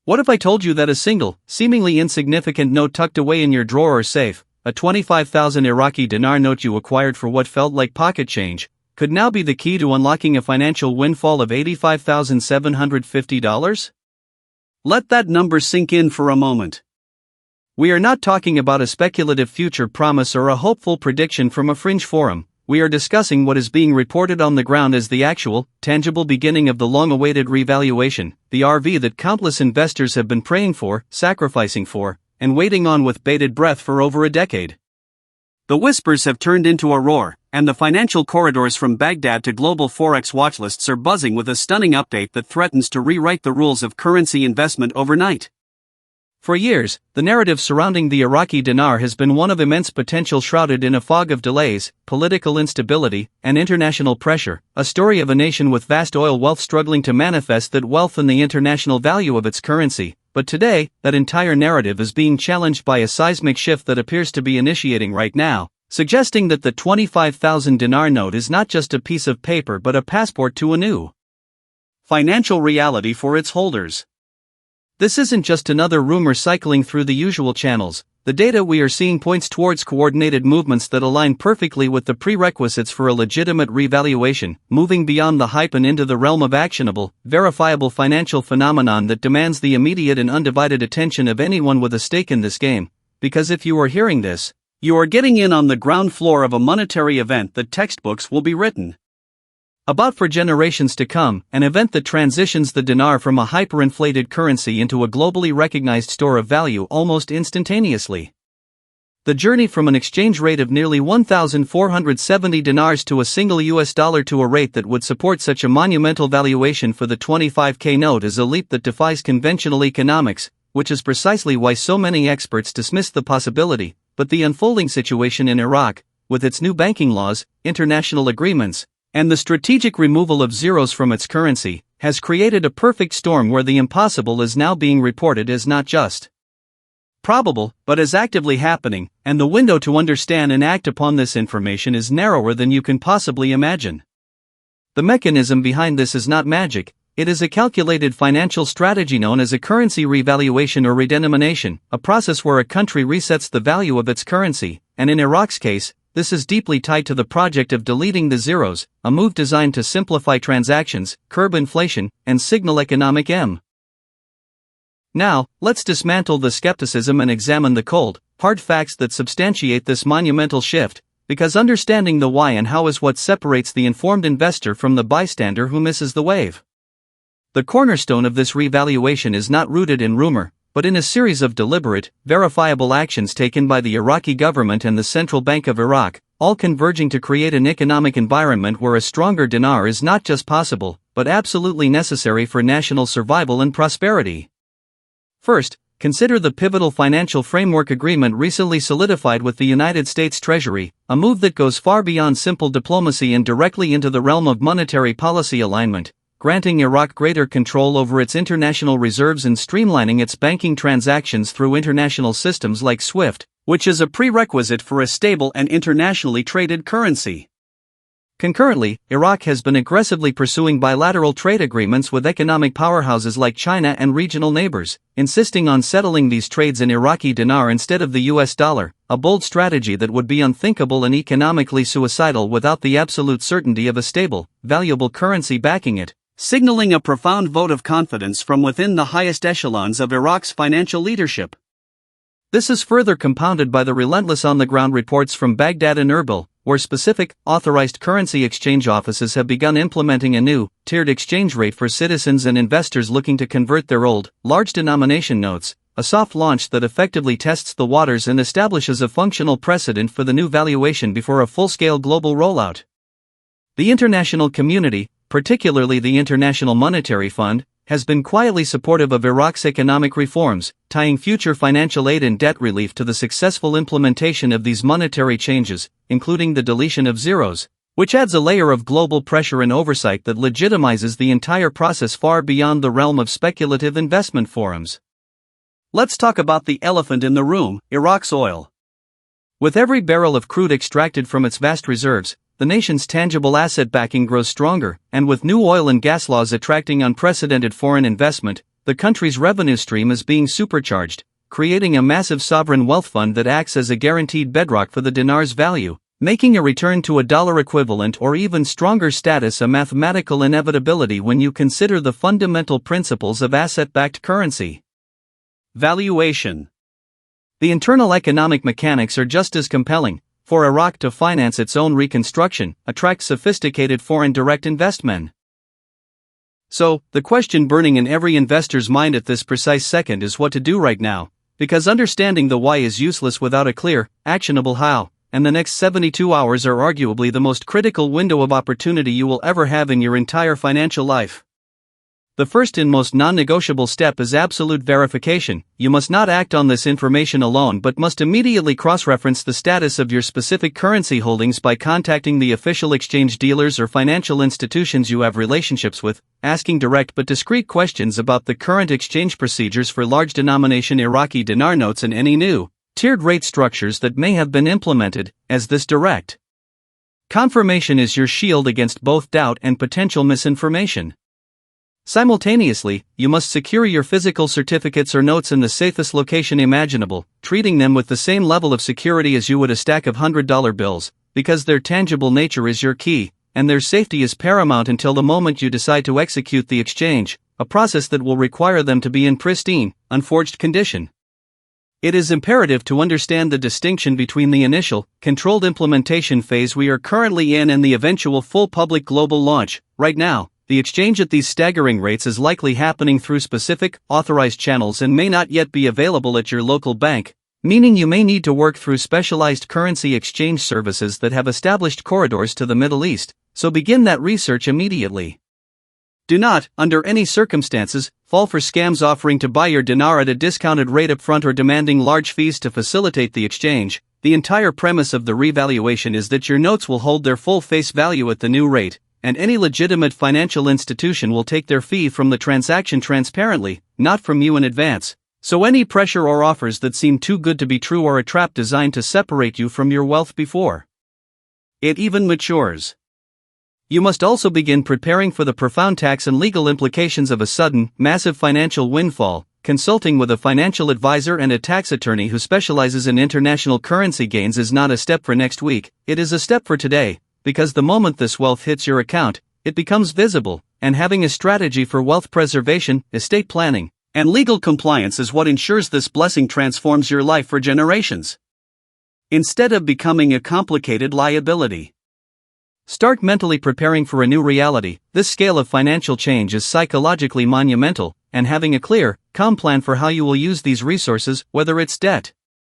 What if I told you that a single, seemingly insignificant note tucked away in your drawer or safe, a 25,000 Iraqi dinar note you acquired for what felt like pocket change, could now be the key to unlocking a financial windfall of $85,750? Let that number sink in for a moment. We are not talking about a speculative future promise or a hopeful prediction from a fringe forum. We are discussing what is being reported on the ground as the actual, tangible beginning of the long-awaited revaluation, the RV that countless investors have been praying for, sacrificing for, and waiting on with bated breath for over a decade. The whispers have turned into a roar, and the financial corridors from Baghdad to global forex watchlists are buzzing with a stunning update that threatens to rewrite the rules of currency investment overnight. For years, the narrative surrounding the Iraqi dinar has been one of immense potential shrouded in a fog of delays, political instability, and international pressure, a story of a nation with vast oil wealth struggling to manifest that wealth in the international value of its currency. But today, that entire narrative is being challenged by a seismic shift that appears to be initiating right now, suggesting that the 25,000 dinar note is not just a piece of paper but a passport to a new financial reality for its holders. This isn't just another rumor cycling through the usual channels. The data we are seeing points towards coordinated movements that align perfectly with the prerequisites for a legitimate revaluation, moving beyond the hype and into the realm of actionable, verifiable financial phenomenon that demands the immediate and undivided attention of anyone with a stake in this game. Because if you are hearing this, you are getting in on the ground floor of a monetary event that textbooks will be written about for generations to come, an event that transitions the dinar from a hyperinflated currency into a globally recognized store of value almost instantaneously. The journey from an exchange rate of nearly 1,470 dinars to a single US dollar to a rate that would support such a monumental valuation for the 25K note is a leap that defies conventional economics, which is precisely why so many experts dismiss the possibility. But the unfolding situation in Iraq, with its new banking laws, international agreements, and the strategic removal of zeros from its currency, has created a perfect storm where the impossible is now being reported as not just probable, but as actively happening, and the window to understand and act upon this information is narrower than you can possibly imagine. The mechanism behind this is not magic, it is a calculated financial strategy known as a currency revaluation or redenomination, a process where a country resets the value of its currency, and in Iraq's case, this is deeply tied to the project of deleting the zeros, a move designed to simplify transactions, curb inflation, and signal economic M. Now, let's dismantle the skepticism and examine the cold, hard facts that substantiate this monumental shift, because understanding the why and how is what separates the informed investor from the bystander who misses the wave. The cornerstone of this revaluation is not rooted in rumor, but in a series of deliberate, verifiable actions taken by the Iraqi government and the Central Bank of Iraq, all converging to create an economic environment where a stronger dinar is not just possible, but absolutely necessary for national survival and prosperity. First, consider the pivotal financial framework agreement recently solidified with the United States Treasury, a move that goes far beyond simple diplomacy and directly into the realm of monetary policy alignment, granting Iraq greater control over its international reserves and streamlining its banking transactions through international systems like SWIFT, which is a prerequisite for a stable and internationally traded currency. Concurrently, Iraq has been aggressively pursuing bilateral trade agreements with economic powerhouses like China and regional neighbors, insisting on settling these trades in Iraqi dinar instead of the US dollar, a bold strategy that would be unthinkable and economically suicidal without the absolute certainty of a stable, valuable currency backing it, signaling a profound vote of confidence from within the highest echelons of Iraq's financial leadership. This is further compounded by the relentless on-the-ground reports from Baghdad and Erbil, where specific, authorized currency exchange offices have begun implementing a new, tiered exchange rate for citizens and investors looking to convert their old, large-denomination notes, a soft launch that effectively tests the waters and establishes a functional precedent for the new valuation before a full-scale global rollout. The international community, particularly the International Monetary Fund, has been quietly supportive of Iraq's economic reforms, tying future financial aid and debt relief to the successful implementation of these monetary changes, including the deletion of zeros, which adds a layer of global pressure and oversight that legitimizes the entire process far beyond the realm of speculative investment forums. Let's talk about the elephant in the room, Iraq's oil. With every barrel of crude extracted from its vast reserves, the nation's tangible asset backing grows stronger, and with new oil and gas laws attracting unprecedented foreign investment, the country's revenue stream is being supercharged, creating a massive sovereign wealth fund that acts as a guaranteed bedrock for the dinar's value, making a return to a dollar equivalent or even stronger status a mathematical inevitability when you consider the fundamental principles of asset-backed currency. Valuation. The internal economic mechanics are just as compelling. For Iraq to finance its own reconstruction, attract sophisticated foreign direct investment. So, the question burning in every investor's mind at this precise second is what to do right now, because understanding the why is useless without a clear, actionable how, and the next 72 hours are arguably the most critical window of opportunity you will ever have in your entire financial life. The first and most non-negotiable step is absolute verification. You must not act on this information alone but must immediately cross-reference the status of your specific currency holdings by contacting the official exchange dealers or financial institutions you have relationships with, asking direct but discreet questions about the current exchange procedures for large denomination Iraqi dinar notes and any new, tiered rate structures that may have been implemented, as this direct confirmation is your shield against both doubt and potential misinformation. Simultaneously, you must secure your physical certificates or notes in the safest location imaginable, treating them with the same level of security as you would a stack of $100 bills, because their tangible nature is your key, and their safety is paramount until the moment you decide to execute the exchange, a process that will require them to be in pristine, unforged condition. It is imperative to understand the distinction between the initial, controlled implementation phase we are currently in and the eventual full public global launch. Right now, the exchange at these staggering rates is likely happening through specific, authorized channels and may not yet be available at your local bank, meaning you may need to work through specialized currency exchange services that have established corridors to the Middle East, so begin that research immediately. Do not, under any circumstances, fall for scams offering to buy your dinar at a discounted rate upfront or demanding large fees to facilitate the exchange. The entire premise of the revaluation is that your notes will hold their full face value at the new rate, and any legitimate financial institution will take their fee from the transaction transparently, not from you in advance. So any pressure or offers that seem too good to be true are a trap designed to separate you from your wealth before it even matures. You must also begin preparing for the profound tax and legal implications of a sudden, massive financial windfall, consulting with a financial advisor and a tax attorney who specializes in international currency gains is not a step for next week, it is a step for today. Because the moment this wealth hits your account, it becomes visible, and having a strategy for wealth preservation, estate planning, and legal compliance is what ensures this blessing transforms your life for generations, instead of becoming a complicated liability. Start mentally preparing for a new reality. This scale of financial change is psychologically monumental, and having a clear, calm plan for how you will use these resources, whether it's debt,